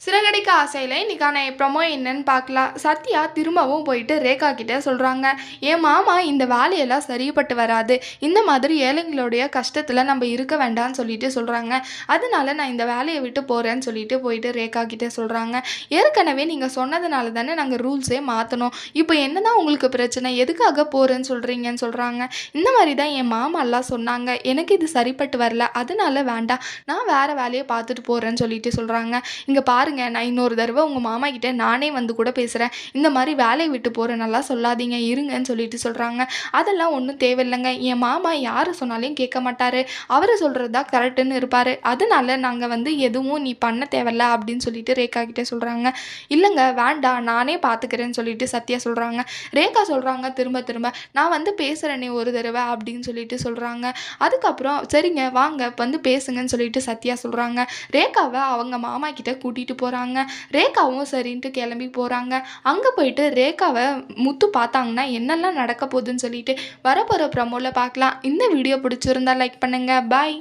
சிறகடிக்க ஆசையில் இன்றைக்கான ப்ரொமோ என்னன்னு பார்க்கலாம். சத்யா திரும்பவும் போயிட்டு ரேகா கிட்டே சொல்கிறாங்க, என் மாமா இந்த வேலையெல்லாம் சரிப்பட்டு வராது, இந்த மாதிரி ஏழைங்களுடைய கஷ்டத்தில் நம்ம இருக்க வேண்டாம்னு சொல்லிட்டு சொல்கிறாங்க. அதனால நான் இந்த வேலையை விட்டு போகிறேன்னு சொல்லிட்டு போயிட்டு ரேகா கிட்டே சொல்கிறாங்க. ஏற்கனவே நீங்கள் சொன்னதுனால தானே நாங்கள் ரூல்ஸே மாற்றணும், இப்போ என்ன தான் உங்களுக்கு பிரச்சனை, எதுக்காக போகிறேன்னு சொல்கிறீங்கன்னு சொல்கிறாங்க. இந்த மாதிரி தான் என் மாமாலாம் சொன்னாங்க, எனக்கு இது சரிப்பட்டு வரல, அதனால வேண்டாம், நான் வேறு வேலையை பார்த்துட்டு போகிறேன்னு சொல்லிட்டு சொல்கிறாங்க. இங்கே பாருங்க, நான் இன்னொரு தடவை உங்கள் மாமா கிட்டே நானே வந்து கூட பேசுகிறேன், இந்த மாதிரி வேலையை விட்டு போகிறேன் நல்லா சொல்லாதீங்க இருங்கன்னு சொல்லிட்டு சொல்கிறாங்க. அதெல்லாம் ஒன்றும் தேவையில்லைங்க, என் மாமா யார் சொன்னாலையும் கேட்க மாட்டார், அவர் சொல்கிறது தான் கரெக்டுன்னு இருப்பார், அதனால நாங்கள் வந்து எதுவும் நீ பண்ண தேவையில்ல அப்படின்னு சொல்லிட்டு ரேகா கிட்டே சொல்கிறாங்க. இல்லைங்க வேண்டாம், நானே பார்த்துக்கிறேன்னு சொல்லிட்டு சத்யா சொல்கிறாங்க. ரேகா சொல்கிறாங்க திரும்ப திரும்ப, நான் வந்து பேசுகிறேனே ஒரு தடவை அப்படின்னு சொல்லிட்டு சொல்கிறாங்க. அதுக்கப்புறம் சரிங்க வாங்க வந்து பேசுங்கன்னு சொல்லிட்டு சத்யா சொல்கிறாங்க. ரேகாவை அவங்க மாமா கிட்ட கூட்டிகிட்டு போகிறாங்க. ரேகாவும் சரின்ட்டு கிளம்பி போகிறாங்க. அங்கே போயிட்டு ரேகாவை முத்து பார்த்தாங்கன்னா என்னெல்லாம் நடக்க போகுதுன்னு சொல்லிட்டு வரப்போகிற ப்ரமோவில் பார்க்கலாம். இந்த வீடியோ பிடிச்சிருந்தா லைக் பண்ணுங்கள். பாய்.